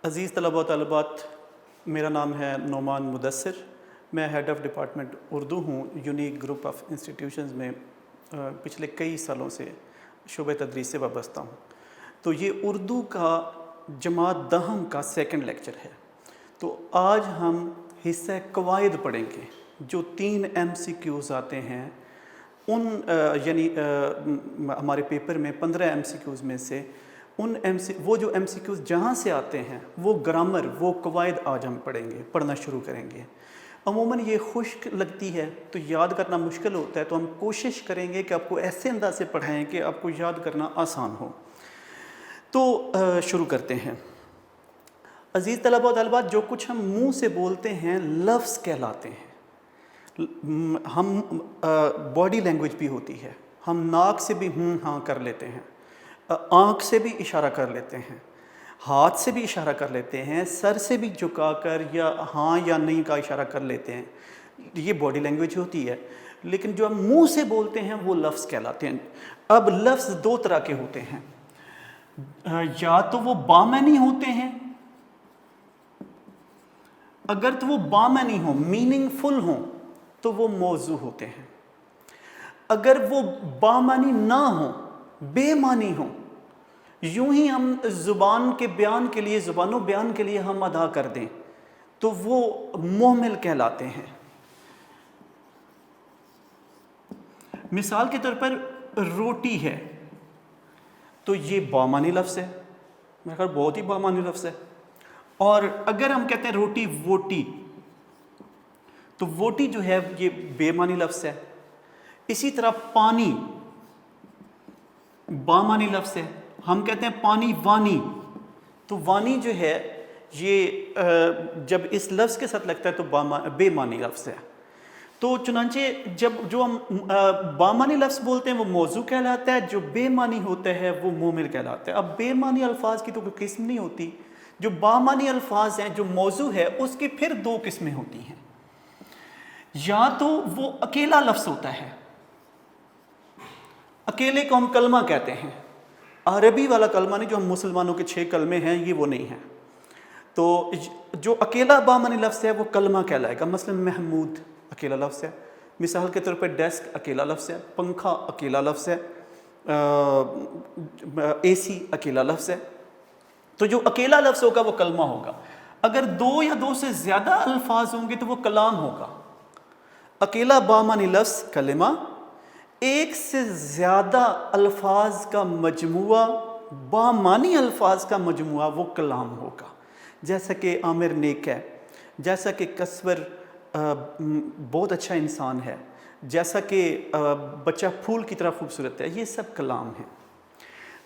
عزیز طلباء و طالبات، میرا نام ہے نعمان مدثر. میں ہیڈ آف ڈپارٹمنٹ اردو ہوں. یونیک گروپ آف انسٹیٹیوشنز میں پچھلے کئی سالوں سے شعبہ تدریس سے وابستہ ہوں. تو یہ اردو کا جماعت دہم کا سیکنڈ لیکچر ہے. تو آج ہم حصہ قواعد پڑھیں گے. جو 3 MCQs آتے ہیں ان یعنی ہمارے پیپر میں 15 MCQs میں سے وہ جو MCQs جہاں سے آتے ہیں وہ گرامر، وہ قواعد آج ہم پڑھنا شروع کریں گے. عموماً یہ خشک لگتی ہے تو یاد کرنا مشکل ہوتا ہے، تو ہم کوشش کریں گے کہ آپ کو ایسے انداز سے پڑھائیں کہ آپ کو یاد کرنا آسان ہو. تو شروع کرتے ہیں. عزیز طلباء و طالبات، جو کچھ ہم منہ سے بولتے ہیں لفظ کہلاتے ہیں. ہم باڈی لینگویج بھی ہوتی ہے. ہم ناک سے بھی ہاں کر لیتے ہیں، آنکھ سے بھی اشارہ کر لیتے ہیں، ہاتھ سے بھی اشارہ کر لیتے ہیں، سر سے بھی جھکا کر یا ہاں یا نہیں کا اشارہ کر لیتے ہیں. یہ باڈی لینگویج ہوتی ہے. لیکن جو ہم منہ سے بولتے ہیں وہ لفظ کہلاتے ہیں. اب لفظ 2 طرح کے ہوتے ہیں. یا تو وہ بامعنی ہوتے ہیں، اگر تو وہ بامعنی ہوں، میننگ فل ہوں تو وہ موضوع ہوتے ہیں. اگر وہ بامعنی نہ ہوں، بے معنی ہوں، یوں ہی ہم زبان کے بیان کے لیے، زبان و بیان کے لیے ہم ادا کر دیں تو وہ مہمل کہلاتے ہیں. مثال کے طور پر روٹی ہے تو یہ بامعنی لفظ ہے، میرے خیال بہت ہی بامعنی لفظ ہے. اور اگر ہم کہتے ہیں روٹی ووٹی تو ووٹی جو ہے یہ بے معنی لفظ ہے. اسی طرح پانی بامعنی لفظ ہے. ہم کہتے ہیں پانی وانی، تو وانی جو ہے یہ جب اس لفظ کے ساتھ لگتا ہے تو بے معنی لفظ ہے. تو چنانچہ جب جو ہم بامعنی لفظ بولتے ہیں وہ موضوع کہلاتا ہے، جو بے معنی ہوتا ہے وہ مومل کہلاتا ہے. اب بے معنی الفاظ کی تو کوئی قسم نہیں ہوتی. جو بامعنی الفاظ ہیں، جو موضوع ہے، اس کی پھر 2 قسمیں ہوتی ہیں. یا تو وہ اکیلا لفظ ہوتا ہے، اکیلے کو ہم کلمہ کہتے ہیں. عربی والا کلمہ نہیں جو ہم مسلمانوں کے 6 کلمے ہیں، یہ وہ نہیں ہیں. تو جو اکیلا بامعنی لفظ ہے وہ کلمہ کہلائے گا. مثلا محمود اکیلا لفظ ہے. مثال کے طور پر ڈیسک اکیلا لفظ ہے، پنکھا اکیلا لفظ ہے، AC اکیلا لفظ ہے. تو جو اکیلا لفظ ہوگا وہ کلمہ ہوگا. اگر 2 یا 2 سے زیادہ الفاظ ہوں گے تو وہ کلام ہوگا. اکیلا بامعنی لفظ کلمہ، 1 سے زیادہ الفاظ کا مجموعہ، بامعنی الفاظ کا مجموعہ، وہ کلام ہوگا. جیسا کہ عامر نیک ہے، جیسا کہ کسور بہت اچھا انسان ہے، جیسا کہ بچہ پھول کی طرح خوبصورت ہے، یہ سب کلام ہیں.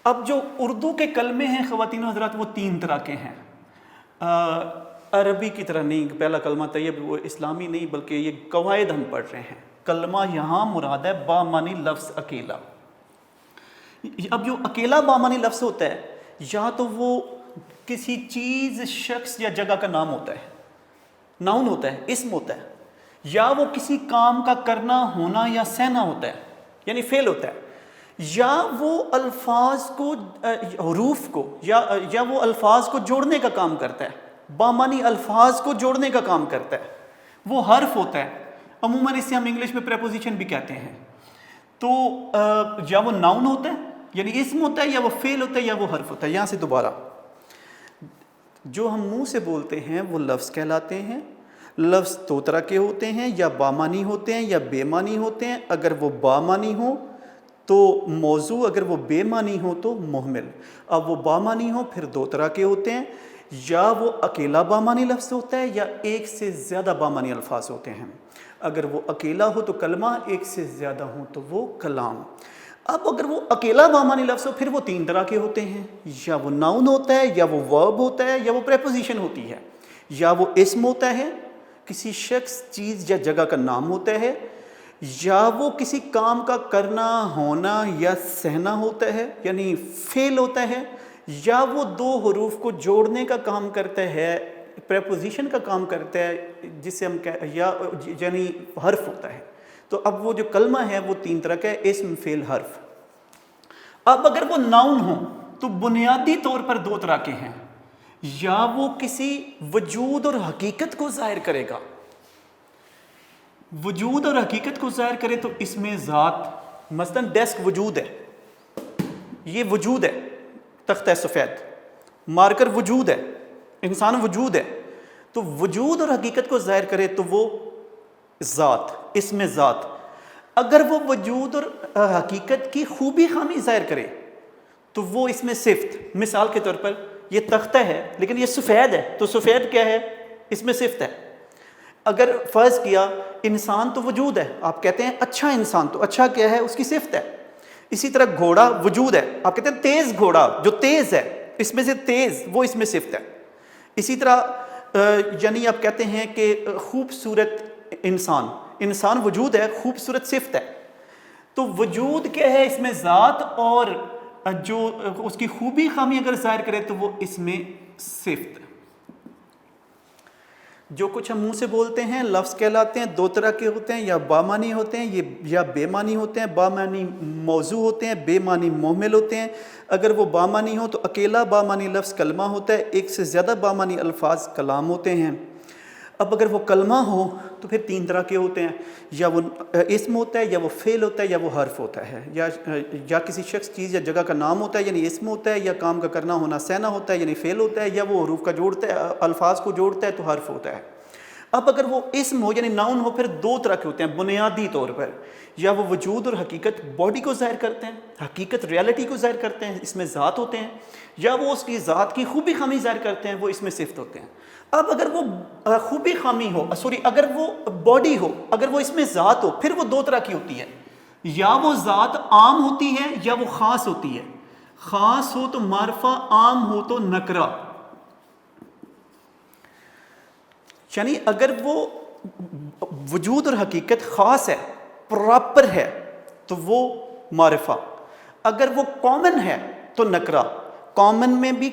اب جو اردو کے کلمے ہیں خواتین و حضرات وہ 3 طرح کے ہیں. عربی کی طرح نہیں. پہلا کلمہ طیب وہ اسلامی نہیں بلکہ یہ قواعد ہم پڑھ رہے ہیں. کلمہ یہاں مراد ہے بامعنی لفظ اکیلا. اب جو اکیلا بامعنی لفظ ہوتا ہے، یا تو وہ کسی چیز، شخص یا جگہ کا نام ہوتا ہے، ناؤن ہوتا ہے، اسم ہوتا ہے. یا وہ کسی کام کا کرنا، ہونا یا سہنا ہوتا ہے، یعنی فعل ہوتا ہے. یا وہ الفاظ کو، حروف کو، یا وہ الفاظ کو جوڑنے کا کام کرتا ہے. بامعنی الفاظ کو جوڑنے کا کام کرتا ہے. وہ حرف ہوتا ہے. عموماً اسے ہم انگلش میں پریپوزیشن بھی کہتے ہیں. تو یا وہ ناؤن ہوتا ہے یعنی اسم ہوتا ہے، یا وہ فعل ہوتا ہے، یا وہ حرف ہوتا ہے. یہاں سے دوبارہ جو ہم منہ سے بولتے ہیں وہ لفظ کہلاتے ہیں. لفظ 2 طرح کے ہوتے ہیں، یا بامعنی ہوتے ہیں یا بے معنی ہوتے ہیں. اگر وہ بامعنی ہو تو موضوع، اگر وہ بے معنی ہو تو مہمل. اب وہ بامعنی ہو پھر 2 طرح کے ہوتے ہیں. یا وہ اکیلا بامعنی لفظ ہوتا ہے، یا 1 سے زیادہ بامعنی الفاظ ہوتے ہیں. اگر وہ اکیلا ہو تو کلمہ، 1 سے زیادہ ہو تو وہ کلام. اب اگر وہ اکیلا بامعنی لفظ ہو پھر وہ 3 طرح کے ہوتے ہیں. یا وہ ناؤن ہوتا ہے، یا وہ ورب ہوتا ہے، یا وہ پریپوزیشن ہوتی ہے. یا وہ اسم ہوتا ہے، کسی شخص، چیز یا جگہ کا نام ہوتا ہے. یا وہ کسی کام کا کرنا، ہونا یا سہنا ہوتا ہے، یعنی فعل ہوتا ہے. یا وہ 2 حروف کو جوڑنے کا کام کرتا ہے، پریپوزیشن کا کام کرتا ہے، جسے ہم یعنی حرف ہوتا ہے. تو اب وہ جو کلمہ ہے وہ 3 طرح کا ہے، اسم، فعل، حرف. اب اگر وہ ناؤن ہو تو بنیادی طور پر 2 طرح کے ہیں. یا وہ کسی وجود اور حقیقت کو ظاہر کرے گا. وجود اور حقیقت کو ظاہر کرے تو اس میں ذات، مثلا ڈیسک وجود ہے، یہ وجود ہے، تختہ سفید. مارکر وجود ہے، انسان وجود ہے. تو وجود اور حقیقت کو ظاہر کرے تو وہ ذات، اس میں ذات. اگر وہ وجود اور حقیقت کی خوبی خامی ظاہر کرے تو وہ اس میں صفت. مثال کے طور پر یہ تختہ ہے لیکن یہ سفید ہے، تو سفید کیا ہے؟ اس میں صفت ہے. اگر فرض کیا انسان تو وجود ہے، آپ کہتے ہیں اچھا انسان، تو اچھا کیا ہے؟ اس کی صفت ہے. اسی طرح گھوڑا وجود ہے، آپ کہتے ہیں تیز گھوڑا، جو تیز ہے اس میں سے تیز، وہ اس میں صفت ہے. اسی طرح یعنی آپ کہتے ہیں کہ خوبصورت انسان، انسان وجود ہے، خوبصورت صفت ہے. تو وجود کیا ہے؟ اس میں ذات، اور جو اس کی خوبی خامی اگر ظاہر کرے تو وہ اس میں صفت. جو کچھ ہم منہ سے بولتے ہیں لفظ کہلاتے ہیں. دو طرح کے ہوتے ہیں، یا بامانی ہوتے ہیں یہ یا بے معنی ہوتے ہیں. بامانی موضوع ہوتے ہیں، بے معنی محمل ہوتے ہیں. اگر وہ بامانی ہو تو اکیلا بامانی لفظ کلمہ ہوتا ہے، ایک سے زیادہ بامانی الفاظ کلام ہوتے ہیں. اب اگر وہ کلمہ ہو تو پھر تین طرح کے ہوتے ہیں، یا وہ اسم ہوتا ہے، یا وہ فعل ہوتا ہے، یا وہ حرف ہوتا ہے. یا کسی شخص، چیز یا جگہ کا نام ہوتا ہے یعنی اسم ہوتا ہے، یا کام کا کرنا ہونا سہنا ہوتا ہے یعنی فعل ہوتا ہے، یا وہ حروف کا جوڑتا ہے، الفاظ کو جوڑتا ہے تو حرف ہوتا ہے. اب اگر وہ اسم ہو یعنی ناؤن ہو، پھر دو طرح کے ہوتے ہیں بنیادی طور پر. یا وہ وجود اور حقیقت باڈی کو ظاہر کرتے ہیں، حقیقت ریالٹی کو ظاہر کرتے ہیں، اس میں ذات ہوتے ہیں. یا وہ اس کی ذات کی خوبی خامی ظاہر کرتے ہیں، وہ اس میں صفت ہوتے ہیں. اب اگر وہ خوبی خامی ہو، اگر وہ باڈی ہو، اگر وہ اس میں ذات ہو، پھر وہ دو طرح کی ہوتی ہے. یا وہ ذات عام ہوتی ہے یا وہ خاص ہوتی ہے. خاص ہو تو معرفہ، عام ہو تو نکرہ. یعنی اگر وہ وجود اور حقیقت خاص ہے، پراپر ہے، تو وہ معرفہ. اگر وہ کامن ہے تو نکرہ. کامن میں بھی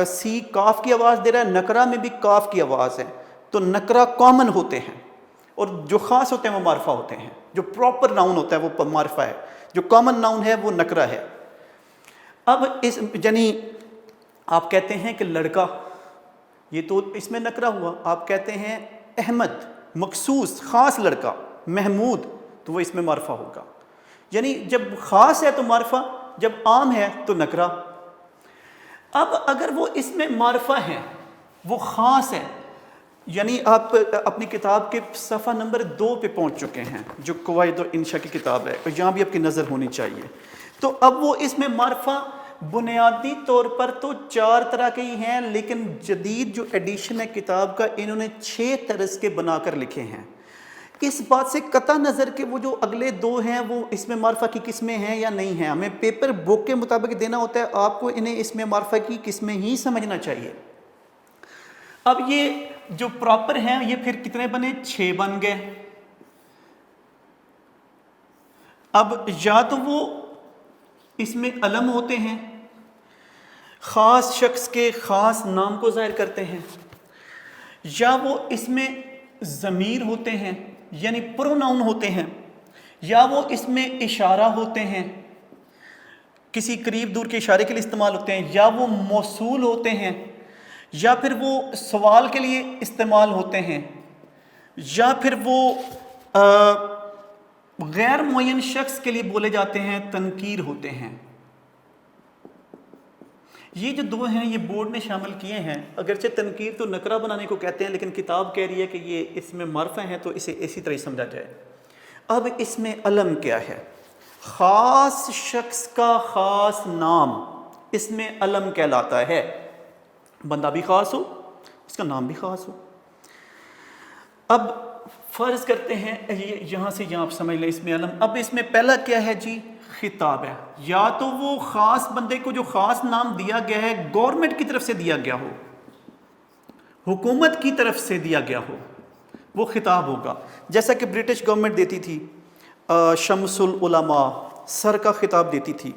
سی کاف کی آواز دے رہا ہے، نکرہ میں بھی کاف کی آواز ہے، تو نکرہ کامن ہوتے ہیں، اور جو خاص ہوتے ہیں وہ معرفہ ہوتے ہیں. جو پراپر ناؤن ہوتا ہے وہ معرفہ ہے، جو کامن ناؤن ہے وہ نکرہ ہے. اب یعنی آپ کہتے ہیں کہ لڑکا، یہ تو اس میں نکرہ ہوا. آپ کہتے ہیں احمد، مخصوص خاص لڑکا. محمود، تو وہ اس میں معرفہ ہوگا. یعنی جب خاص ہے تو معرفہ، جب عام ہے تو نکرہ. اب اگر وہ اس میں معرفہ ہے، وہ خاص ہے، یعنی آپ اپنی کتاب کے صفحہ نمبر 2 پہ پہنچ چکے ہیں، جو قواعد و انشاء کی کتاب ہے، یہاں بھی آپ کی نظر ہونی چاہیے. تو اب وہ اس میں معرفہ بنیادی طور پر تو 4 طرح کے ہی ہیں، لیکن جدید جو ایڈیشن ہے کتاب کا، انہوں نے 6 طرز کے بنا کر لکھے ہیں. اس بات سے قطع نظر کہ وہ جو اگلے 2 ہیں وہ اس میں معرفہ کی قسمیں ہیں یا نہیں ہیں، ہمیں پیپر بک کے مطابق دینا ہوتا ہے. آپ کو انہیں اس میں معرفہ کی قسمیں ہی سمجھنا چاہیے. اب یہ جو پراپر ہیں یہ پھر کتنے بنے؟ 6 بن گئے. اب یا تو وہ اس میں علم ہوتے ہیں، خاص شخص کے خاص نام کو ظاہر کرتے ہیں، یا وہ اس میں ضمیر ہوتے ہیں یعنی پروناؤن ہوتے ہیں، یا وہ اس میں اشارہ ہوتے ہیں، کسی قریب دور کے اشارے کے لیے استعمال ہوتے ہیں، یا وہ موصول ہوتے ہیں، یا پھر وہ سوال کے لیے استعمال ہوتے ہیں، یا پھر وہ غیر معین شخص کے لیے بولے جاتے ہیں، تنکیر ہوتے ہیں. یہ جو 2 ہیں یہ بورڈ نے شامل کیے ہیں. اگرچہ تنکیر تو نکرہ بنانے کو کہتے ہیں، لیکن کتاب کہہ رہی ہے کہ یہ اس میں معرفہ ہیں تو اسے اسی طرح سمجھا جائے. اب اس میں علم کیا ہے؟ خاص شخص کا خاص نام اس میں علم کہلاتا ہے. بندہ بھی خاص ہو، اس کا نام بھی خاص ہو. اب فرض کرتے ہیں یہاں سے یہاں آپ سمجھ لیں اس میں علم. اب اس میں پہلا کیا ہے جی؟ خطاب ہے. یا تو وہ خاص بندے کو جو خاص نام دیا گیا ہے گورنمنٹ کی طرف سے دیا گیا ہو، حکومت کی طرف سے دیا گیا ہو، وہ خطاب ہوگا. جیسا کہ برٹش گورنمنٹ دیتی تھی شمس العلماء، سر کا خطاب دیتی تھی.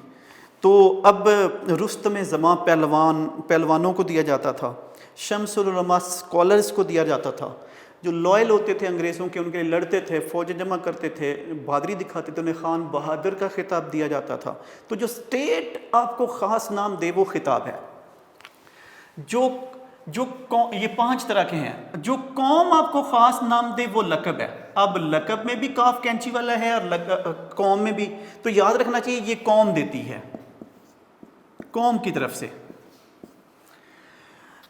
تو اب رستم زماں پہلوانوں کو دیا جاتا تھا، شمس العلماء اسکالرز کو دیا جاتا تھا. جو لائل ہوتے تھے انگریزوں کے، ان کے لیے لڑتے تھے، فوجیں جمع کرتے تھے، بہادری دکھاتے تھے، انہیں خان بہادر کا خطاب دیا جاتا تھا. تو جو اسٹیٹ آپ کو خاص نام دے وہ خطاب ہے. جو یہ 5 طرح کے ہیں. جو قوم آپ کو خاص نام دے وہ لقب ہے. اب لقب میں بھی کاف کینچی والا ہے اور قوم میں بھی, تو یاد رکھنا چاہیے یہ قوم دیتی ہے, قوم کی طرف سے.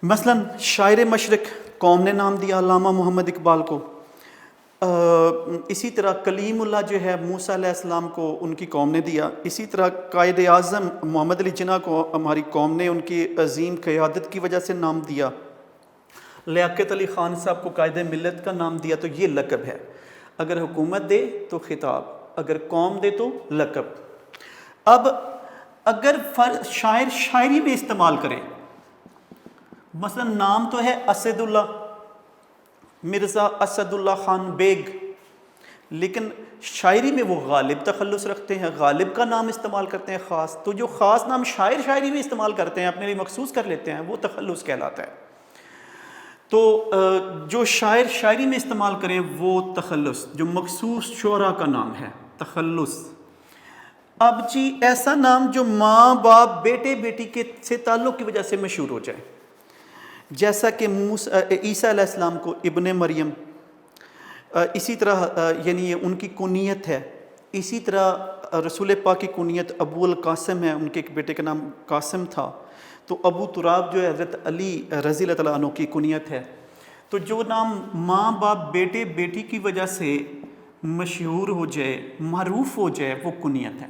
مثلا شاعر مشرق قوم نے نام دیا علامہ محمد اقبال کو. اسی طرح کلیم اللہ جو ہے موسیٰ علیہ السلام کو ان کی قوم نے دیا. اسی طرح قائد اعظم محمد علی جناح کو ہماری قوم نے ان کی عظیم قیادت کی وجہ سے نام دیا. لیاقت علی خان صاحب کو قائد ملت کا نام دیا, تو یہ لقب ہے. اگر حکومت دے تو خطاب, اگر قوم دے تو لقب. اب اگر شاعر شاعری میں استعمال کرے, مثلا نام تو ہے اسد اللہ, مرزا اسد اللہ خان بیگ, لیکن شاعری میں وہ غالب تخلص رکھتے ہیں, غالب کا نام استعمال کرتے ہیں خاص. تو جو خاص نام شاعر شاعری میں استعمال کرتے ہیں, اپنے لیے مخصوص کر لیتے ہیں, وہ تخلص کہلاتا ہے. تو جو شاعر شاعری میں استعمال کریں وہ تخلص, جو مخصوص شعراء کا نام ہے تخلص. اب جی ایسا نام جو ماں باپ بیٹے بیٹی کے سے تعلق کی وجہ سے مشہور ہو جائے, جیسا کہ عیسیٰ علیہ السلام کو ابن مریم, اسی طرح یعنی یہ ان کی کنیت ہے. اسی طرح رسول پاک کی کنیت ابو القاسم ہے, ان کے ایک بیٹے کا نام قاسم تھا. تو ابو تراب جو ہے حضرت علی رضی اللہ تعالیٰ عنہ کی کنیت ہے. تو جو نام ماں باپ بیٹے بیٹی کی وجہ سے مشہور ہو جائے, معروف ہو جائے, وہ کنیت ہے.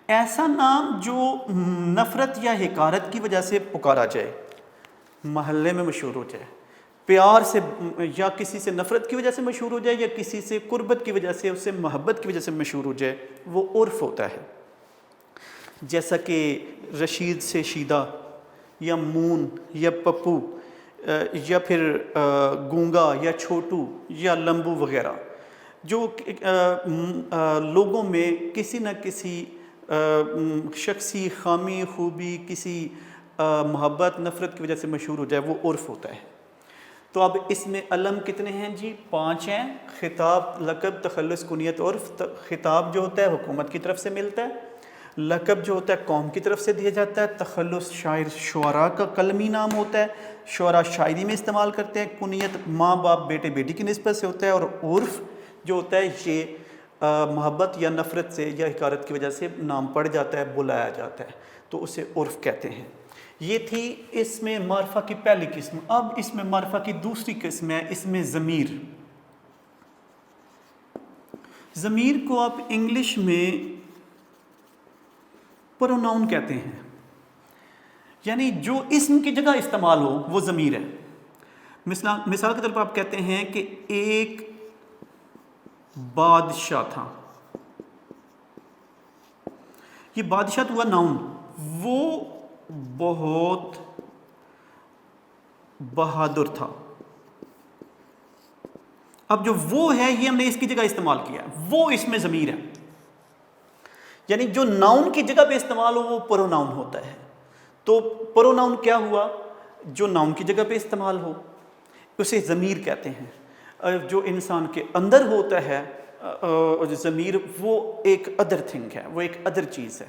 ایسا نام جو نفرت یا حقارت کی وجہ سے پکارا جائے, محلے میں مشہور ہو جائے, پیار سے یا کسی سے نفرت کی وجہ سے مشہور ہو جائے, یا کسی سے قربت کی وجہ سے, اس سے محبت کی وجہ سے مشہور ہو جائے, وہ عرف ہوتا ہے. جیسا کہ رشید سے شیدہ, یا مون, یا پپو, یا پھر گونگا, یا چھوٹو, یا لمبو وغیرہ, جو لوگوں میں کسی نہ کسی شخصی خامی خوبی, کسی محبت نفرت کی وجہ سے مشہور ہو جائے, وہ عرف ہوتا ہے. تو اب اس میں علم کتنے ہیں جی؟ 5 ہیں. خطاب, لقب, تخلص, کنیت, عرف. خطاب جو ہوتا ہے حکومت کی طرف سے ملتا ہے, لقب جو ہوتا ہے قوم کی طرف سے دیا جاتا ہے, تخلص شاعر شعراء کا قلمی نام ہوتا ہے, شعراء شاعری میں استعمال کرتے ہیں, کنیت ماں باپ بیٹے بیٹی کی نسبت سے ہوتا ہے, اور عرف جو ہوتا ہے یہ محبت یا نفرت سے یا حقارت کی وجہ سے نام پڑ جاتا ہے, بلایا جاتا ہے, تو اسے عرف کہتے ہیں. یہ تھی اس میں معرفہ کی پہلی قسم. اب اس میں معرفہ کی دوسری قسم ہے, اس میں ضمیر. ضمیر کو آپ انگلش میں پروناؤن کہتے ہیں, یعنی جو اسم کی جگہ استعمال ہو وہ ضمیر ہے. مثال کے طور پر آپ کہتے ہیں کہ ایک بادشاہ تھا. یہ بادشاہ ہوا ناؤن, وہ بہت بہادر تھا. اب جو وہ ہے یہ ہم نے اس کی جگہ استعمال کیا, وہ اس میں ضمیر ہے. یعنی جو ناؤن کی جگہ پہ استعمال ہو وہ پروناؤن ہوتا ہے. تو پروناؤن کیا ہوا؟ جو ناؤن کی جگہ پہ استعمال ہو اسے ضمیر کہتے ہیں. جو انسان کے اندر ہوتا ہے ضمیر, وہ ایک ادر تھنگ ہے, وہ ایک ادر چیز ہے.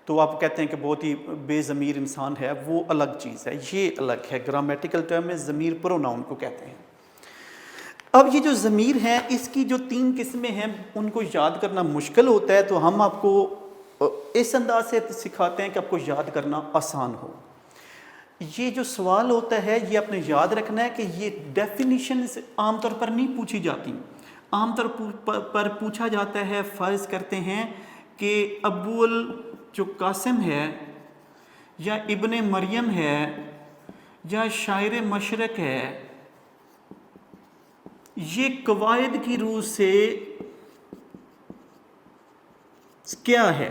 تو آپ کہتے ہیں کہ بہت ہی بے ضمیر انسان ہے, وہ الگ چیز ہے, یہ الگ ہے. گرامیٹیکل ٹرم میں ضمیر پروناؤن کو کہتے ہیں. اب یہ جو ضمیر ہیں اس کی جو 3 قسمیں ہیں ان کو یاد کرنا مشکل ہوتا ہے, تو ہم آپ کو اس انداز سے سکھاتے ہیں کہ آپ کو یاد کرنا آسان ہو. یہ جو سوال ہوتا ہے یہ آپ نے یاد رکھنا ہے کہ یہ ڈیفینیشنز عام طور پر نہیں پوچھی جاتی. عام طور پر پوچھا جاتا ہے, فرض کرتے ہیں کہ ابو جو قاسم ہے, یا ابن مریم ہے, یا شاعر مشرق ہے, یہ قواعد کی روح سے کیا ہے.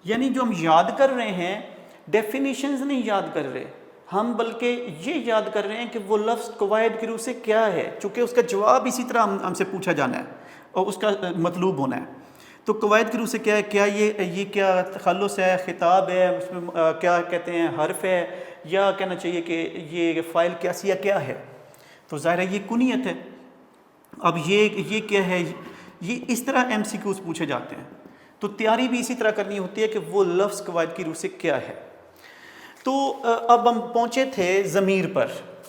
یعنی جو ہم یاد کر رہے ہیں ڈیفینیشنز نہیں یاد کر رہے ہم, بلکہ یہ یاد کر رہے ہیں کہ وہ لفظ قواعد کی روح سے کیا ہے, چونکہ اس کا جواب اسی طرح ہم سے پوچھا جانا ہے اور اس کا مطلوب ہونا ہے. تو قواعد کی روح سے کیا ہے, کیا یہ کیا تخلص ہے, خطاب ہے, اس میں کیا کہتے ہیں حرف ہے, یا کہنا چاہیے کہ یہ فاعل کیسیہ کیا ہے. تو ظاہر ہے یہ کنیت ہے. اب یہ کیا ہے, یہ اس طرح ایم سی کیوز پوچھے جاتے ہیں. تو تیاری بھی اسی طرح کرنی ہوتی ہے کہ وہ لفظ قواعد کی روح سے کیا ہے. تو اب ہم پہنچے تھے ضمیر پر.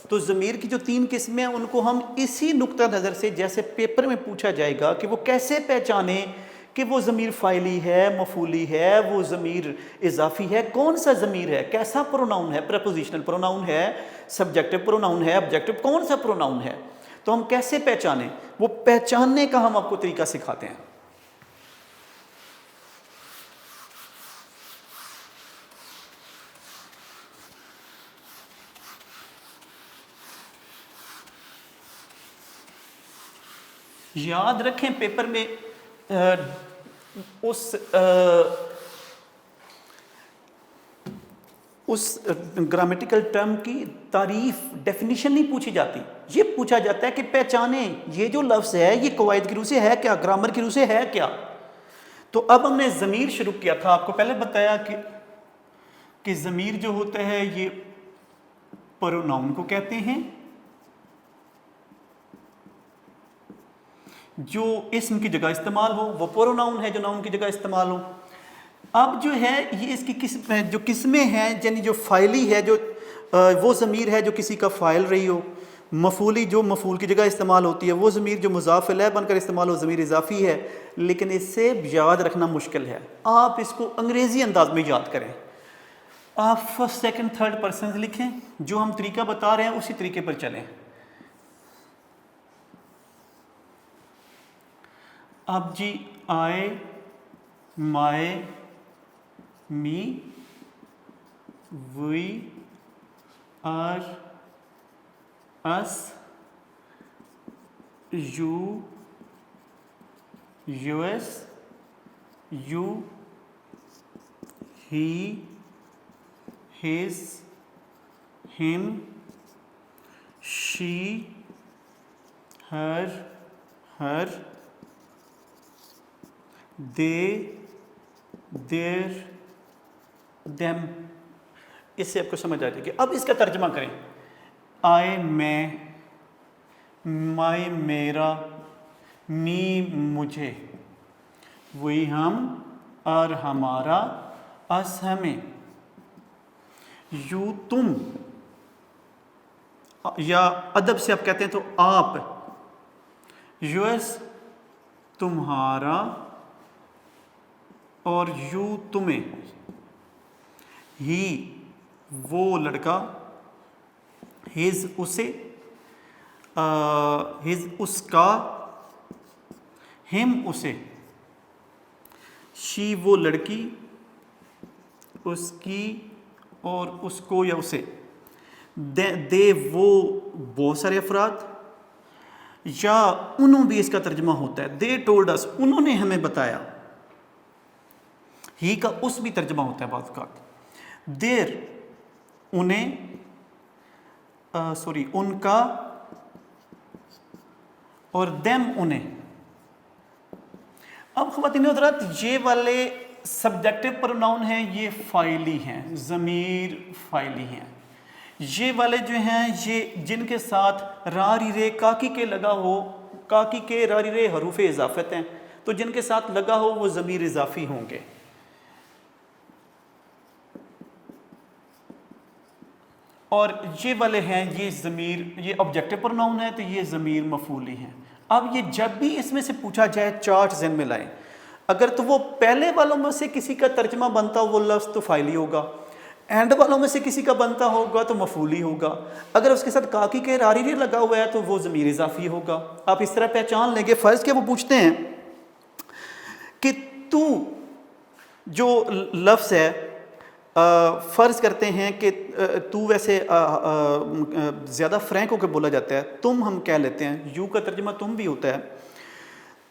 تو ضمیر کی جو 3 قسمیں ہیں ان کو ہم اسی نقطہ نظر سے جیسے پیپر میں پوچھا جائے گا کہ وہ کیسے پہچانیں کہ وہ ضمیر فاعلی ہے, مفعولی ہے, وہ ضمیر اضافی ہے, کون سا ضمیر ہے, کیسا پروناؤن ہے, پریپوزیشنل پروناؤن ہے, سبجیکٹو پروناؤن ہے, آبجیکٹو, کون سا پروناؤن ہے. تو ہم کیسے پہچانیں, وہ پہچاننے کا ہم آپ کو طریقہ سکھاتے ہیں. یاد رکھیں پیپر میں اس گرامیٹیکل ٹرم کی تعریف, ڈیفینیشن نہیں پوچھی جاتی. یہ پوچھا جاتا ہے کہ پہچانیں یہ جو لفظ ہے یہ قواعد کی روح سے ہے کیا, گرامر کی روح سے ہے کیا. تو اب ہم نے ضمیر شروع کیا تھا, آپ کو پہلے بتایا کہ ضمیر جو ہوتا ہے یہ پروناؤن کو کہتے ہیں جو اسم کی جگہ استعمال ہو, وہ پروناؤن ہے جو ناؤن کی جگہ استعمال ہو. اب جو ہے یہ اس کی جو قسمیں ہیں, یعنی جو فاعلی ہے جو وہ ضمیر ہے جو کسی کا فاعل رہی ہو, مفعولی جو مفعول کی جگہ استعمال ہوتی ہے, وہ ضمیر جو مضاف الیہ بن کر استعمال ہو ضمیر اضافی ہے. لیکن اس سے یاد رکھنا مشکل ہے, آپ اس کو انگریزی انداز میں یاد کریں. آپ فرسٹ سیکنڈ تھرڈ پرسنز لکھیں, جو ہم طریقہ بتا رہے ہیں اسی طریقے پر چلیں. اب جی I, my, me, we, our, us, you, your, you, he, his, him, she, Hare, Hare, they, there, them. اس سے آپ کو سمجھ آ جائے گی. اب اس کا ترجمہ کریں. آئے میں, مائے میرا, می مجھے, وہی ہم, اور ہمارا, اس ہمیں, یو تم, یا ادب سے آپ کہتے ہیں تو آپ, یو ایس تمہارا, اور یو تمہیں, ہی وہ لڑکا, ہز اسے, ہز اس کا, ہم اسے, شی وہ لڑکی, اس کی اور اس کو یا اسے, دے وہ بہت سارے افراد, یا انہوں بھی اس کا ترجمہ ہوتا ہے. دے ٹولڈ اس, انہوں نے ہمیں بتایا. ہی کا اس بھی ترجمہ ہوتا ہے بعض اوقات. دیر انہیں, ان کا, اور دیم انہیں. اب خواتین و حضرات یہ والے سبجیکٹو پروناؤن ہیں, یہ فاعلی ہیں, ضمیر فاعلی ہیں. یہ والے جو ہیں یہ جن کے ساتھ را ری رے کاکی کے لگا ہو, کاکی کے را ری رے حروف اضافت ہیں, تو جن کے ساتھ لگا ہو وہ ضمیر اضافی ہوں گے. اور یہ والے ہیں یہ ضمیر, یہ آبجیکٹو پروناؤن ہے تو یہ ضمیر مفعولی ہیں. اب یہ جب بھی اس میں سے پوچھا جائے چارٹ ذہن میں لائیں. اگر تو وہ پہلے والوں میں سے کسی کا ترجمہ بنتا ہو وہ لفظ تو فاعلی ہوگا, اینڈ والوں میں سے کسی کا بنتا ہوگا تو مفعولی ہوگا. اگر اس کے ساتھ کاکی کے را ری رے لگا ہوا ہے تو وہ ضمیر اضافی ہوگا. آپ اس طرح پہچان لیں گے. فرض کیا وہ پوچھتے ہیں کہ تو جو لفظ ہے, فرض کرتے ہیں کہ تو ویسے زیادہ فرینک ہو کے بولا جاتا ہے, تم ہم کہہ لیتے ہیں, یو کا ترجمہ تم بھی ہوتا ہے.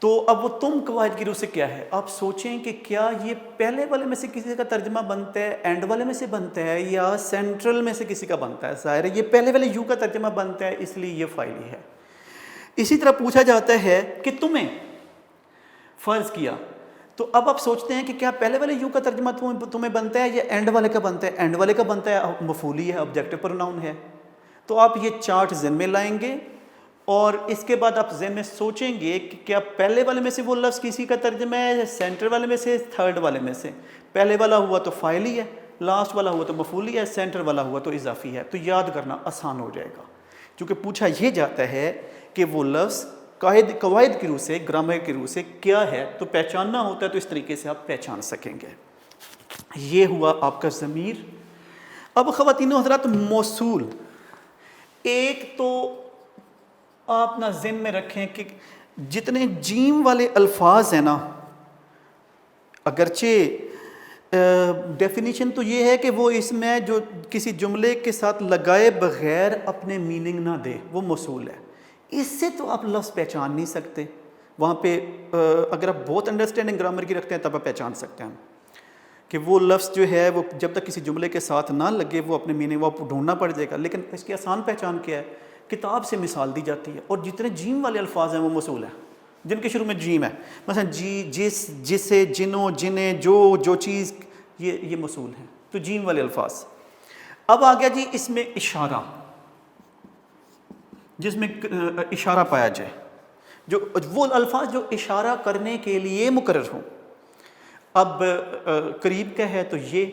تو اب وہ تم قواعد کی روح سے کیا ہے, آپ سوچیں کہ کیا یہ پہلے والے میں سے کسی کا ترجمہ بنتا ہے, اینڈ والے میں سے بنتا ہے, یا سینٹرل میں سے کسی کا بنتا ہے. ظاہر ہے یہ پہلے والے یو کا ترجمہ بنتا ہے, اس لیے یہ فاعلی ہے. اسی طرح پوچھا جاتا ہے کہ تمہیں, فرض کیا, تو اب آپ سوچتے ہیں کہ کیا پہلے والے یو کا ترجمہ تمہیں بنتا ہے یا اینڈ والے کا بنتا ہے. اینڈ والے کا بنتا ہے, مفعولی ہے, آبجیکٹو پروناؤن ہے. تو آپ یہ چارٹ ذہن میں لائیں گے اور اس کے بعد آپ ذہن میں سوچیں گے کہ کیا پہلے والے میں سے وہ لفظ کسی کا ترجمہ ہے, سینٹر والے میں سے, تھرڈ والے میں سے. پہلے والا ہوا تو فاعلی ہے, لاسٹ والا ہوا تو مفعولی ہے، سینٹر والا ہوا تو اضافی ہے، تو یاد کرنا آسان ہو جائے گا. چونکہ پوچھا یہ جاتا ہے کہ وہ لفظ قواعد کی روح سے، گرامر کی روح سے کیا ہے، تو پہچاننا ہوتا ہے، تو اس طریقے سے آپ پہچان سکیں گے. یہ ہوا آپ کا ضمیر. اب خواتین و حضرات موصول، ایک تو آپ نا ذہن میں رکھیں کہ جتنے جیم والے الفاظ ہیں نا، اگرچہ ڈیفینیشن تو یہ ہے کہ وہ اس میں جو کسی جملے کے ساتھ لگائے بغیر اپنے میننگ نہ دے، وہ موصول ہے. اس سے تو آپ لفظ پہچان نہیں سکتے. وہاں پہ اگر آپ بہت انڈرسٹینڈنگ گرامر کی رکھتے ہیں تب آپ پہچان سکتے ہیں کہ وہ لفظ جو ہے وہ جب تک کسی جملے کے ساتھ نہ لگے وہ اپنے میننگ وہ ڈھونڈنا پڑ جائے گا. لیکن اس کی آسان پہچان کیا ہے؟ کتاب سے مثال دی جاتی ہے، اور جتنے جیم والے الفاظ ہیں وہ موصول ہیں، جن کے شروع میں جیم ہے. مثلا جی، جس، جسے، جنوں، جنہیں، جو چیز، یہ موصول ہیں، تو جیم والے الفاظ. اب آ گیا جی اس میں اشارہ، جس میں اشارہ پایا جائے، جو وہ الفاظ جو اشارہ کرنے کے لیے مقرر ہوں. اب قریب کا ہے تو یہ،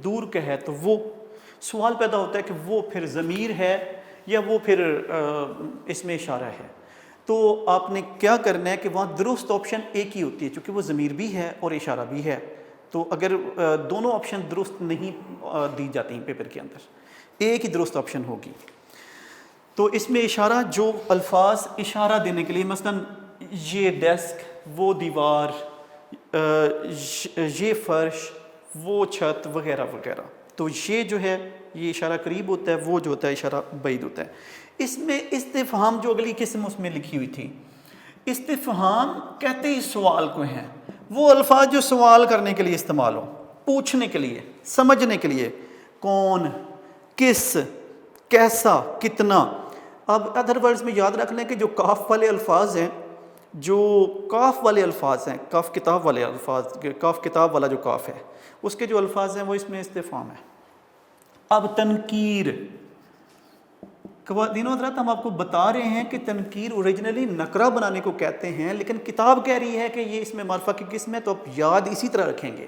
دور کا ہے تو وہ. سوال پیدا ہوتا ہے کہ وہ پھر ضمیر ہے یا وہ پھر اس میں اشارہ ہے. تو آپ نے کیا کرنا ہے کہ وہاں درست آپشن ایک ہی ہوتی ہے، چونکہ وہ ضمیر بھی ہے اور اشارہ بھی ہے. تو اگر دونوں آپشن درست نہیں دی جاتی ہیں پیپر کے اندر، ایک ہی درست آپشن ہوگی. تو اس میں اشارہ، جو الفاظ اشارہ دینے کے لیے، مثلا یہ ڈیسک، وہ دیوار، یہ فرش، وہ چھت، وغیرہ وغیرہ. تو یہ جو ہے یہ اشارہ قریب ہوتا ہے، وہ جو ہوتا ہے اشارہ بعید ہوتا ہے. اس میں استفہام جو اگلی قسم اس میں لکھی ہوئی تھی، استفہام کہتے ہی سوال کو ہیں. وہ الفاظ جو سوال کرنے کے لیے استعمال ہو، پوچھنے کے لیے، سمجھنے کے لیے. کون، کس، کیسا، کتنا. اب ادر ورڈز میں یاد رکھ لیں کہ جو کاف والے الفاظ ہیں، کاف کتاب والے الفاظ، کاف کتاب والا جو کاف ہے، اس کے جو الفاظ ہیں وہ اس میں استفہام ہے. اب تنکیر، خواتین و حضرات ہم آپ کو بتا رہے ہیں کہ تنکیر اوریجنلی نکرہ بنانے کو کہتے ہیں، لیکن کتاب کہہ رہی ہے کہ یہ اس میں معرفہ کی قسم ہے، تو آپ یاد اسی طرح رکھیں گے.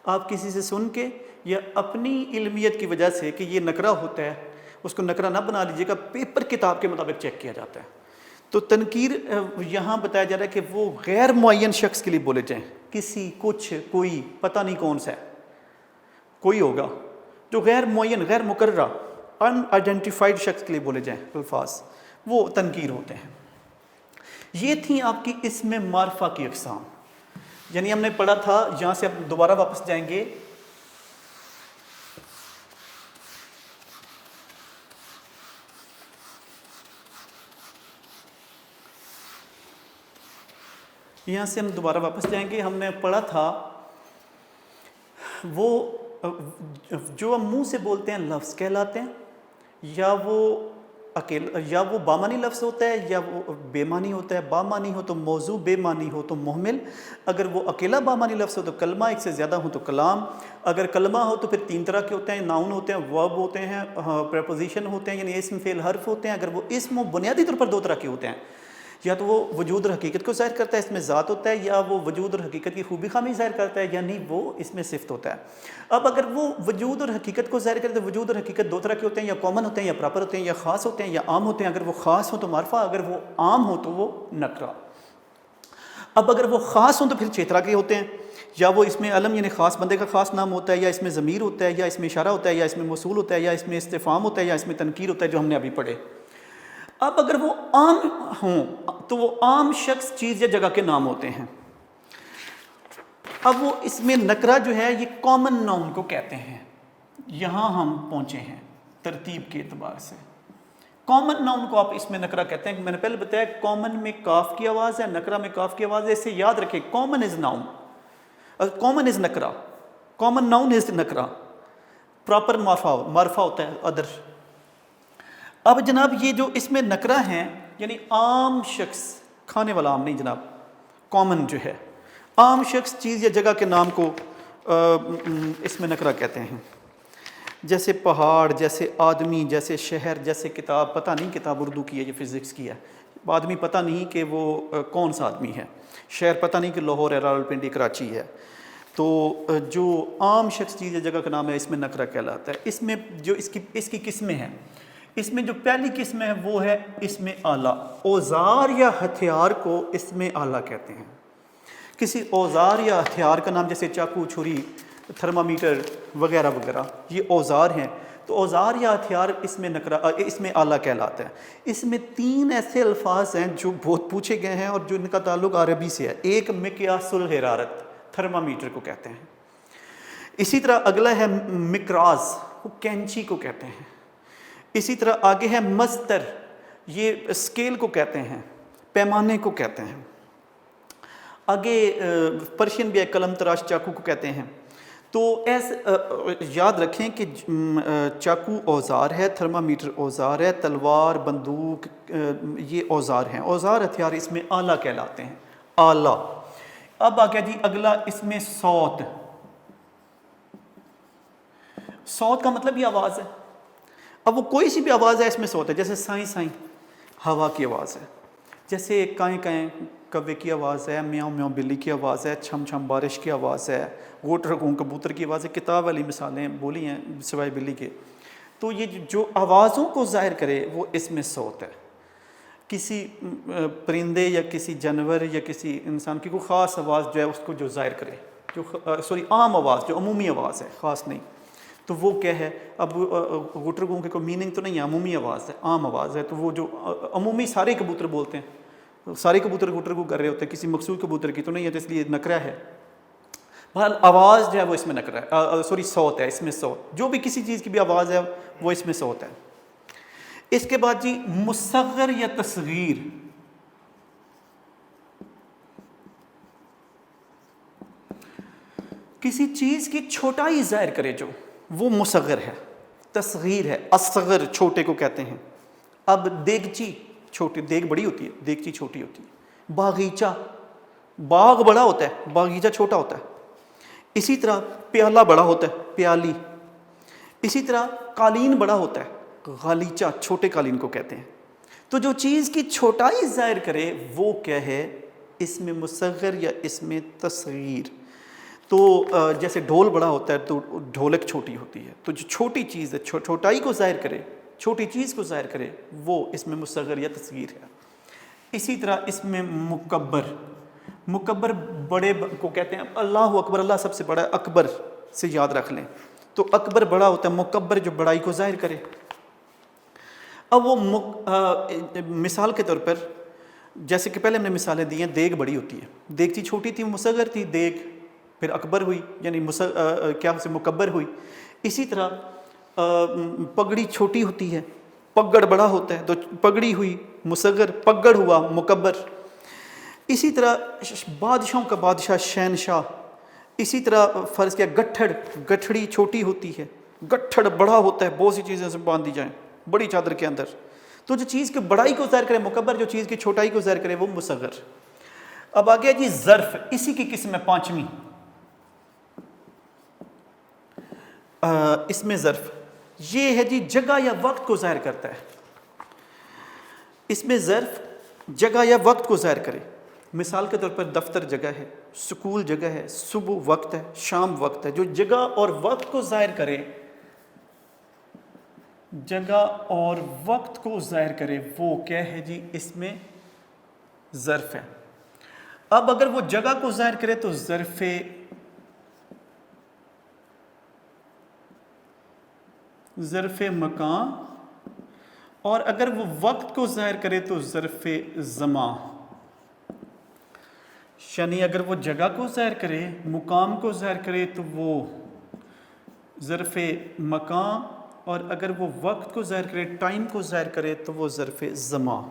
آپ کسی سے سن کے یا اپنی علمیت کی وجہ سے کہ یہ نکرہ ہوتا ہے، اس کو نکرہ نہ بنا لیجیے گا، پیپر کتاب کے مطابق چیک کیا جاتا ہے. تو تنکیر یہاں بتایا جا رہا ہے کہ وہ غیر معین شخص کے لیے بولے جائیں. کسی، کچھ، کوئی، پتہ نہیں کون سا ہے، کوئی ہوگا جو غیر معین، غیر مقررہ، ان آئیڈینٹیفائڈ شخص کے لیے بولے جائیں الفاظ، وہ تنکیر ہوتے ہیں. یہ تھیں آپ کی اسم معرفہ کی اقسام. یعنی ہم نے پڑھا تھا، یہاں سے اب دوبارہ واپس جائیں گے. یہاں سے ہم دوبارہ واپس جائیں گے. ہم نے پڑھا تھا وہ جو ہم منہ سے بولتے ہیں لفظ کہلاتے ہیں، یا وہ اکیلا، یا وہ بامانی لفظ ہوتا ہے یا وہ بے معنی ہوتا ہے. بامانی ہو تو موضوع، بے معنی ہو تو محمل. اگر وہ اکیلا بامانی لفظ ہو تو کلمہ، ایک سے زیادہ ہو تو کلام. اگر کلمہ ہو تو پھر 3 طرح کے ہوتے ہیں، ناؤن ہوتے ہیں، ورب ہوتے ہیں، پریپوزیشن ہوتے ہیں، یعنی اسم، فعل، حرف ہوتے ہیں. اگر وہ اسم بنیادی طور پر 2 طرح کے ہوتے ہیں، یا تو وہ وجود اور حقیقت کو ظاہر کرتا ہے، اس میں ذات ہوتا ہے، یا وہ وجود اور حقیقت کی خوبی خامی ظاہر کرتا ہے، یعنی وہ اس میں صفت ہوتا ہے. اب اگر وہ وجود اور حقیقت کو ظاہر کرتے ہیں، وجود اور حقیقت 2 طرح کے ہوتے ہیں، یا کامن ہوتے ہیں، یا پراپر ہوتے ہیں، یا خاص ہوتے ہیں، یا عام ہوتے ہیں. اگر وہ خاص ہو تو معرفہ، اگر وہ عام ہو تو وہ نکرہ. اب اگر وہ خاص ہوں تو پھر 6 طرح کے ہوتے ہیں. یا وہ اس میں علم، یعنی خاص بندے کا خاص نام ہوتا ہے، یا اس میں ضمیر ہوتا ہے، یا اس میں اشارہ ہوتا ہے، یا اس میں موصول ہوتا ہے، یا اس میں استفہام ہوتا ہے، یا اس میں تنکیر ہوتا ہے، جو ہم نے ابھی پڑھے. اب اگر وہ عام ہوں تو وہ عام شخص، چیز یا جگہ کے نام ہوتے ہیں. اب وہ اس میں نکرہ جو ہے یہ کامن ناؤن کو کہتے ہیں. یہاں ہم پہنچے ہیں ترتیب کے اعتبار سے. کامن ناؤن کو آپ اس میں نکرہ کہتے ہیں. میں نے پہلے بتایا کامن میں کاف کی آواز ہے، نکرہ میں کاف کی آواز ہے. اسے یاد رکھیں، کامن از ناؤن، کامن از نکرہ، کامن ناؤن از نکرہ، پراپر معرفہ ہوتا ہے ادر. اب جناب یہ جو اس میں نکرہ ہیں، یعنی عام شخص، کھانے والا عام نہیں جناب، کامن جو ہے عام شخص، چیز یا جگہ کے نام کو اس میں نکرہ کہتے ہیں. جیسے پہاڑ، جیسے آدمی، جیسے شہر، جیسے کتاب. پتہ نہیں کتاب اردو کی ہے یا فزکس کی ہے. آدمی پتہ نہیں کہ وہ کون سا آدمی ہے. شہر پتہ نہیں کہ لاہور ہے، راولپنڈی، کراچی ہے. تو جو عام شخص چیز یا جگہ کا نام ہے اس میں نکرہ کہلاتا ہے. اس میں جو اس کی قسمیں ہیں، اس میں جو پہلی قسم ہے وہ ہے اسم آلہ. اوزار یا ہتھیار کو اسم آلہ کہتے ہیں. کسی اوزار یا ہتھیار کا نام جیسے چاقو، چھری، تھرمامیٹر وغیرہ وغیرہ، یہ اوزار ہیں. تو اوزار یا ہتھیار اسم آلہ کہلاتا ہے. اس میں 3 ایسے الفاظ ہیں جو بہت پوچھے گئے ہیں اور جو ان کا تعلق عربی سے ہے. ایک مقیاس الحرارت، تھرمامیٹر کو کہتے ہیں. اسی طرح اگلا ہے مقراض، وہ کینچی کو کہتے ہیں. اسی طرح آگے ہے مستر، یہ اسکیل کو کہتے ہیں، پیمانے کو کہتے ہیں. آگے پرشین بھی ہے، قلم تراش چاقو کو کہتے ہیں. تو یاد رکھیں کہ چاقو اوزار ہے، تھرمامیٹر اوزار ہے، تلوار، بندوق یہ اوزار ہیں. اوزار ہتھیار اس میں آلہ کہلاتے ہیں. آلہ. اب آ گیا جی اگلا اس میں صوت. صوت کا مطلب یہ آواز ہے. اب وہ کوئی سی بھی آواز ہے اس میں صوت ہے. جیسے سائیں سائیں ہوا کی آواز ہے، جیسے کائیں کائیں کوے کی آواز ہے، میاؤں میاؤں بلی کی آواز ہے، چھم چھم بارش کی آواز ہے، غوٹ رگوں کبوتر کی آواز ہے. کتاب والی مثالیں بولی ہیں سوائے بلی کے. تو یہ جو آوازوں کو ظاہر کرے وہ اس میں صوت ہے. کسی پرندے یا کسی جانور یا کسی انسان کی کوئی خاص آواز جو ہے اس کو جو ظاہر کرے، جو عام آواز، جو عمومی آواز ہے، خاص نہیں، تو وہ کیا ہے. اب غوٹرگوں کے کوئی میننگ تو نہیں ہے، عمومی آواز ہے، عام آواز ہے. تو وہ جو عمومی سارے کبوتر بولتے ہیں، سارے کبوتر غوٹرگو کر رہے ہوتے ہیں، کسی مخصوص کبوتر کی تو نہیں ہے، تو اس لیے نکرہ ہے. بہرحال آواز جو ہے وہ اس میں نکرہ ہے، صوت ہے اس میں. صوت جو بھی کسی چیز کی بھی آواز ہے وہ اس میں صوت ہے. اس کے بعد جی مصغر یا تصغیر. کسی چیز کی چھوٹائی ظاہر کرے جو، وہ مصغر ہے. تصغیر ہے، اصغر چھوٹے کو کہتے ہیں. اب دیگچی، چھوٹی دیگ بڑی ہوتی ہے، دیگچی چھوٹی ہوتی ہے. باغیچہ، باغ بڑا ہوتا ہے، باغیچہ چھوٹا ہوتا ہے. اسی طرح پیالہ بڑا ہوتا ہے، پیالی. اسی طرح قالین بڑا ہوتا ہے، غالیچہ چھوٹے قالین کو کہتے ہیں. تو جو چیز کی چھوٹائی ظاہر کرے وہ کیا ہے، اس میں مصغر یا اس میں تصغیر. تو جیسے ڈھول بڑا ہوتا ہے تو ڈھولک چھوٹی ہوتی ہے. تو جو چھوٹی چیز ہے، چھوٹائی کو ظاہر کرے، چھوٹی چیز کو ظاہر کرے، وہ اس میں مصغر یا تصغیر ہے. اسی طرح اس میں مکبر. مکبر بڑے کو کہتے ہیں. اللہ اکبر، اللہ سب سے بڑا ہے، اکبر سے یاد رکھ لیں. تو اکبر بڑا ہوتا ہے، مکبر جو بڑائی کو ظاہر کرے. اب وہ مثال کے طور پر جیسے کہ پہلے ہم نے مثالیں دی ہیں، دیگ بڑی ہوتی ہے، دیگچی چھوٹی تھی، مصغر تھی دیگ، پھر اکبر ہوئی، یعنی کیا سے مکبر ہوئی. اسی طرح پگڑی چھوٹی ہوتی ہے، پگڑ بڑا ہوتا ہے، تو پگڑی ہوئی مصغر، پگڑ ہوا مکبر. اسی طرح بادشاہوں کا بادشاہ شہنشاہ. اسی طرح فرض کیا گٹھڑ، گٹھڑی چھوٹی ہوتی ہے، گٹھڑ بڑا ہوتا ہے، بہت سی چیزیں سے باندھ دی جائیں بڑی چادر کے اندر. تو جو چیز کی بڑائی کو ظاہر کرے مکبر، جو چیز کی چھوٹائی کو ظاہر کرے وہ مصغر. اب آگیا جی ظرف. اسی کی قسم ہے 5ویں، اس میں ظرف یہ ہے جی جگہ یا وقت کو ظاہر کرتا ہے. اس میں ظرف جگہ یا وقت کو ظاہر کرے. مثال کے طور پر دفتر جگہ ہے، سکول جگہ ہے، صبح وقت ہے، شام وقت ہے. جو جگہ اور وقت کو ظاہر کرے، جگہ اور وقت کو ظاہر کرے، وہ کیا ہے جی اس میں ظرف ہے. اب اگر وہ جگہ کو ظاہر کرے تو ظرف مکان، اور اگر وہ وقت کو ظاہر کرے تو ظرف زمان. یعنی اگر وہ جگہ کو ظاہر کرے، مقام کو ظاہر کرے تو وہ ظرف مکان، اور اگر وہ وقت کو ظاہر کرے، ٹائم کو ظاہر کرے تو وہ ظرف زمان.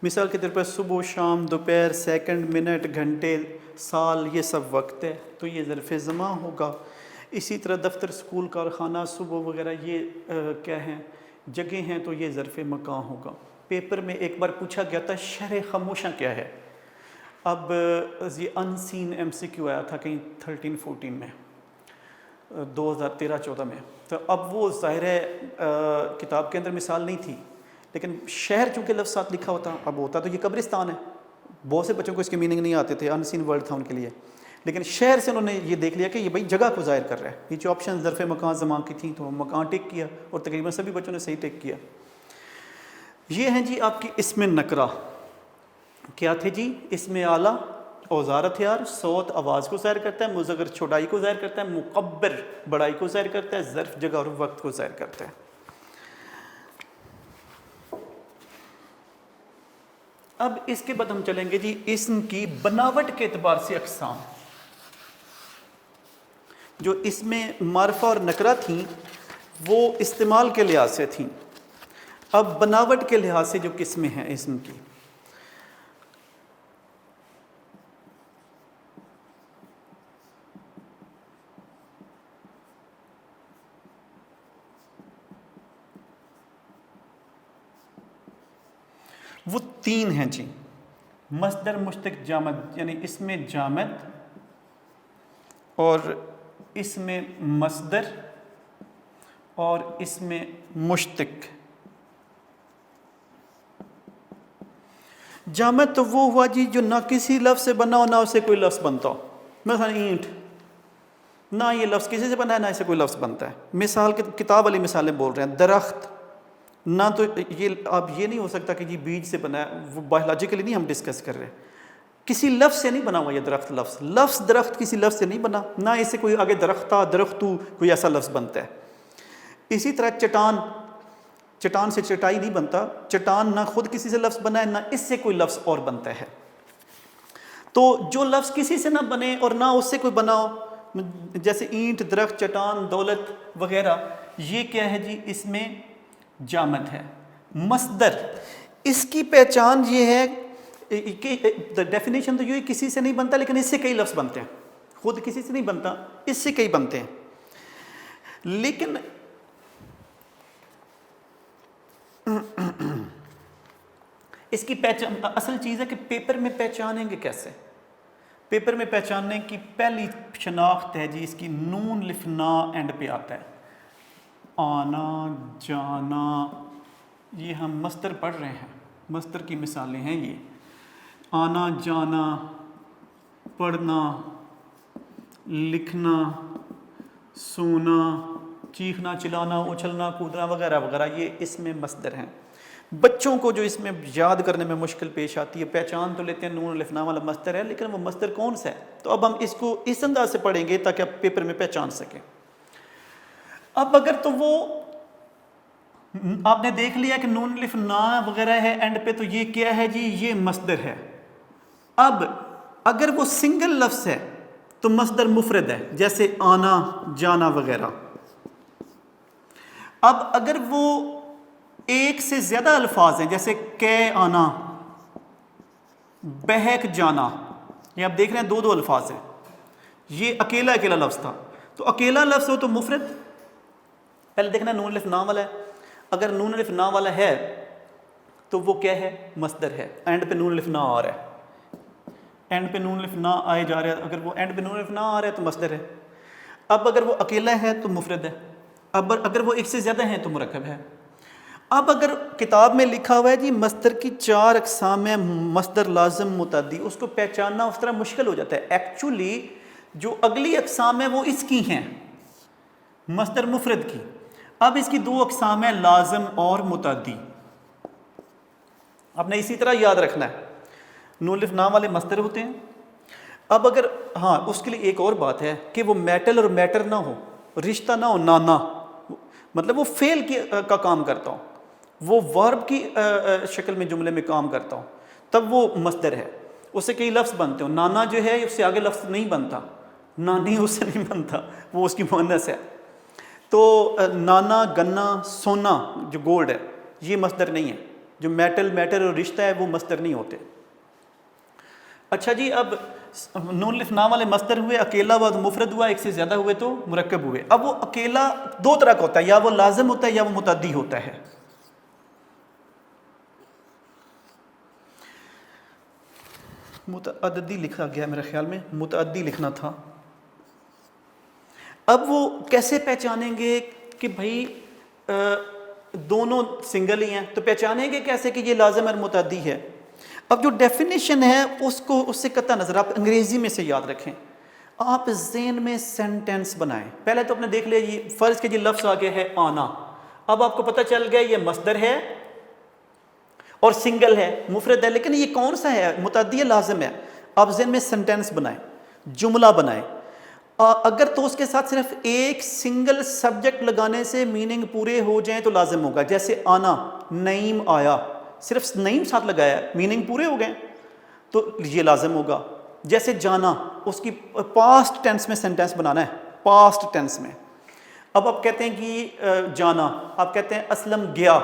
مثال کے طور پر صبح، شام، دوپہر، سیکنڈ، منٹ، گھنٹے، سال، یہ سب وقت ہے تو یہ ظرف زمان ہوگا. اسی طرح دفتر، سکول، کارخانہ، صبح وغیرہ یہ کیا ہیں، جگہ ہیں تو یہ ظرف مکان ہوگا. پیپر میں ایک بار پوچھا گیا تھا شہر خاموشاں کیا ہے. اب یہ ان سین ایم سی کیو آیا تھا کہیں 13-14 میں، 2013-14 میں. تو اب وہ ظاہر ہے کتاب کے اندر مثال نہیں تھی، لیکن شہر چونکہ لفظ ساتھ لکھا ہوتا، اب ہوتا تو یہ قبرستان ہے. بہت سے بچوں کو اس کے میننگ نہیں آتے تھے، ان سین ورڈ تھا ان کے لیے. لیکن شہر سے انہوں نے یہ دیکھ لیا کہ یہ بھائی جگہ کو ظاہر کر رہا ہے. یہ جو آپشن ظرف مکان زمان کی تھیں تو مکان ٹک کیا اور تقریباً سبھی بچوں نے صحیح ٹک کیا. یہ ہیں جی آپ کی اسم نکرہ. کیا تھے جی؟ اسم اعلیٰ اوزار ہتھیار، صوت آواز کو ظاہر کرتا ہے، مصغر چھوٹائی کو ظاہر کرتا ہے، مکبر بڑائی کو ظاہر کرتا ہے، ظرف جگہ اور وقت کو ظاہر کرتا ہے. اب اس کے بعد ہم چلیں گے جی اسم کی بناوٹ کے اعتبار سے اقسام. جو اسم معرفہ اور نکرہ تھیں وہ استعمال کے لحاظ سے تھیں. اب بناوٹ کے لحاظ سے جو قسمیں ہیں اسم کی، وہ 3 ہیں جی. مصدر مشتق جامد یعنی اسم جامد اور اسم مصدر اور اسم مشتق. جامد تو وہ ہوا جی جو نہ کسی لفظ سے بنا ہو نہ اسے کوئی لفظ بنتا ہو. مثلا اینٹ، نہ یہ لفظ کسی سے بنا ہے نہ اسے کوئی لفظ بنتا ہے. مثال کتاب والی مثالیں بول رہے ہیں. درخت، نہ تو یہ اب یہ نہیں ہو سکتا کہ جی بیج سے بنا ہے، وہ بایولوجیکلی نہیں ہم ڈسکس کر رہے ہیں. کسی لفظ سے نہیں بنا ہوا یہ درخت. لفظ درخت کسی لفظ سے نہیں بنا، نہ اس سے کوئی آگے درختہ درختو کوئی ایسا لفظ بنتا ہے. اسی طرح چٹان سے چٹائی نہیں بنتا. چٹان نہ خود کسی سے لفظ بنا ہے نہ اس سے کوئی لفظ اور بنتا ہے. تو جو لفظ کسی سے نہ بنے اور نہ اس سے کوئی بنا ہو، جیسے اینٹ، درخت، چٹان، دولت وغیرہ، یہ کیا ہے جی؟ اس میں جامد ہے. مصدر، اس کی پہچان یہ ہے کہ ڈیفینیشن تو یہ کسی سے نہیں بنتا لیکن اس سے کئی لفظ بنتے ہیں. خود کسی سے نہیں بنتا، اس سے کئی بنتے ہیں. لیکن اس کی پہچان اصل چیز ہے کہ پیپر میں پہچانیں گے کیسے؟ پیپر میں پہچاننے کی پہلی شناخت ہے جی اس کی نون لف نا اینڈ پہ آتا ہے. آنا، جانا، یہ ہم مصدر پڑھ رہے ہیں، مصدر کی مثالیں ہیں یہ. آنا، جانا، پڑھنا، لکھنا، سونا، چیخنا، چلانا، اچھلنا، کودنا وغیرہ وغیرہ، یہ اس میں مصدر ہیں. بچوں کو جو اس میں یاد کرنے میں مشکل پیش آتی ہے، پہچان تو لیتے ہیں نون الف لام والا مصدر ہے لیکن وہ مصدر کون سا ہے؟ تو اب ہم اس کو اس انداز سے پڑھیں گے تاکہ آپ پیپر میں پہچان سکیں. اب اگر تو وہ آپ نے دیکھ لیا کہ نون الف نا وغیرہ ہے اینڈ پہ، تو یہ کیا ہے جی؟ یہ مصدر ہے. اب اگر وہ سنگل لفظ ہے تو مصدر مفرد ہے، جیسے آنا، جانا وغیرہ. اب اگر وہ ایک سے زیادہ الفاظ ہیں، جیسے کہ آنا، بہک جانا، یہ آپ دیکھ رہے ہیں دو الفاظ ہیں. یہ اکیلا لفظ تھا، تو اکیلا لفظ ہو تو مفرد. پہلے دیکھنا نون الف نا والا ہے. اگر نون الف نا والا ہے تو وہ کیا ہے؟ مصدر ہے. اینڈ پہ نون الف نا آ رہا ہے، اینڈ پہ نون الف نا آئے جا رہا ہے. اگر وہ اینڈ پہ نون الف نا آ رہا ہے تو مصدر ہے. اب اگر وہ اکیلا ہے تو مفرد ہے. اب اگر وہ ایک سے زیادہ ہیں تو مرکب ہے. اب اگر کتاب میں لکھا ہوا ہے جی مصدر کی 4 اقسام ہیں، مصدر لازم متعدی، اس کو پہچاننا اس طرح مشکل ہو جاتا ہے. ایکچولی جو اگلی اقسام ہیں وہ اس کی ہیں، مصدر مفرد کی. اب اس کی 2 اقسام ہیں، لازم اور متعدی. آپ نے اسی طرح یاد رکھنا ہے. نون الف نا والے مصدر ہوتے ہیں. اب اگر ہاں اس کے لیے ایک اور بات ہے کہ وہ میٹل اور میٹر نہ ہو، رشتہ نہ ہو، نانا، مطلب وہ فعل کا کام کرتا ہوں، وہ ورب کی شکل میں جملے میں کام کرتا ہوں، تب وہ مصدر ہے. اس سے کئی لفظ بنتے ہوں. نانا جو ہے اس سے آگے لفظ نہیں بنتا، نانی اس سے نہیں بنتا، وہ اس کی مؤنث ہے. تو نانا، گنا، سونا جو گولڈ ہے یہ مصدر نہیں ہے. جو میٹل، میٹر اور رشتہ ہے وہ مصدر نہیں ہوتے. اچھا جی، اب نون الف نا والے مصدر ہوئے، اکیلا ہوا تو مفرد ہوا، ایک سے زیادہ ہوئے تو مرکب ہوئے. اب وہ اکیلا 2 طرح کا ہوتا ہے، یا وہ لازم ہوتا ہے یا وہ متعدی ہوتا ہے. متعدی لکھا گیا میرے خیال میں، متعدی لکھنا تھا. اب وہ کیسے پہچانیں گے کہ بھائی دونوں سنگل ہی ہیں؟ تو پہچانیں گے کیسے کہ یہ لازم اور متعدی ہے؟ اب جو ڈیفینیشن ہے اس سے قطع نظر آپ انگریزی میں سے یاد رکھیں. آپ ذہن میں سینٹینس بنائیں. پہلے تو آپ نے دیکھ لیا یہ فرض کے لفظ آگے ہے آنا. اب آپ کو پتہ چل گیا یہ مصدر ہے اور سنگل ہے, مفرد ہے, لیکن یہ کون سا ہے؟ متعدی لازم ہے. آپ ذہن میں سینٹینس بنائیں, جملہ بنائیں. اگر تو اس کے ساتھ صرف ایک سنگل سبجیکٹ لگانے سے میننگ پورے ہو جائیں تو لازم ہوگا. جیسے آنا, نعیم آیا, صرف نعیم ساتھ لگایا, میننگ پورے ہو گئے تو یہ لازم ہوگا. جیسے جانا, اس کی پاسٹ ٹینس میں سینٹینس بنانا ہے, پاسٹ ٹینس میں. اب آپ کہتے ہیں کہ جانا, آپ کہتے ہیں اسلم گیا,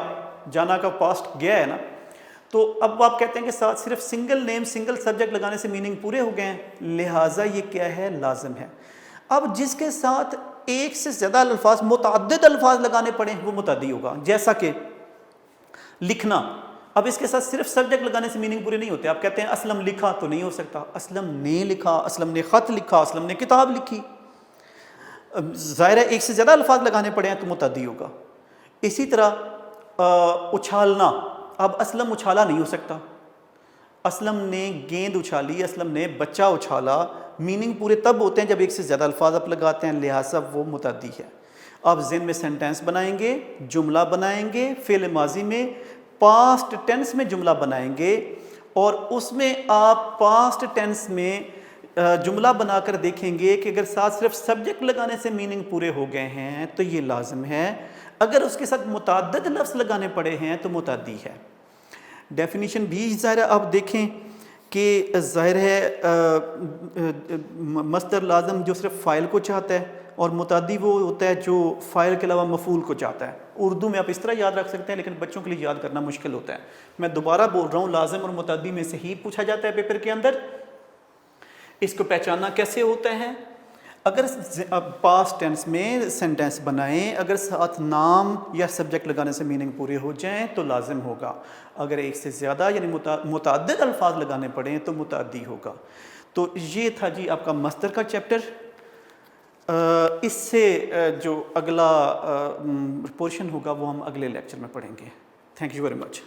جانا کا پاسٹ گیا ہے نا, تو اب آپ کہتے ہیں کہ ساتھ صرف سنگل نیم سنگل سبجیکٹ لگانے سے میننگ پورے ہو گئے ہیں, لہٰذا یہ کیا ہے؟ لازم ہے. اب جس کے ساتھ ایک سے زیادہ الفاظ, متعدد الفاظ لگانے پڑیں وہ متعدی ہوگا. جیسا کہ لکھنا, اب اس کے ساتھ صرف سبجیکٹ لگانے سے میننگ پورے نہیں ہوتے. آپ کہتے ہیں اسلم لکھا, تو نہیں ہو سکتا. اسلم نے لکھا, اسلم نے خط لکھا, اسلم نے کتاب لکھی. ظاہر ہے ایک سے زیادہ الفاظ لگانے پڑے ہیں تو متعدی ہوگا. اسی طرح اچھالنا, اب اسلم اچھالا نہیں ہو سکتا. اسلم نے گیند اچھالی, اسلم نے بچہ اچھالا, میننگ پورے تب ہوتے ہیں جب ایک سے زیادہ الفاظ آپ لگاتے ہیں, لہٰذا وہ متعدی ہے. آپ ذہن میں سینٹینس بنائیں گے, جملہ بنائیں گے, فعل ماضی میں پاسٹ ٹینس میں جملہ بنائیں گے, اور اس میں آپ پاسٹ ٹینس میں جملہ بنا کر دیکھیں گے کہ اگر ساتھ صرف سبجیکٹ لگانے سے میننگ پورے ہو گئے ہیں تو یہ لازم ہے. اگر اس کے ساتھ متعدد لفظ لگانے پڑے ہیں تو متعدی ہے. ڈیفینیشن بھی ظاہر ہے آپ دیکھیں کہ ظاہر ہے مصدر لازم جو صرف فاعل کو چاہتا ہے, اور متعدی وہ ہوتا ہے جو فاعل کے علاوہ مفعول کو چاہتا ہے. اردو میں آپ اس طرح یاد رکھ سکتے ہیں, لیکن بچوں کے لیے یاد کرنا مشکل ہوتا ہے. میں دوبارہ بول رہا ہوں, لازم اور متعدی میں سے ہی پوچھا جاتا ہے پیپر کے اندر. اس کو پہچاننا کیسے ہوتا ہے؟ اگر پاسٹ ٹینس میں سینٹینس بنائیں, اگر ساتھ نام یا سبجیکٹ لگانے سے میننگ پورے ہو جائیں تو لازم ہوگا. اگر ایک سے زیادہ یعنی متعدد الفاظ لگانے پڑیں تو متعدی ہوگا. تو یہ تھا جی آپ کا مصدر کا چیپٹر. اس سے جو اگلا پورشن ہوگا وہ ہم اگلے لیکچر میں پڑھیں گے. Thank you very much.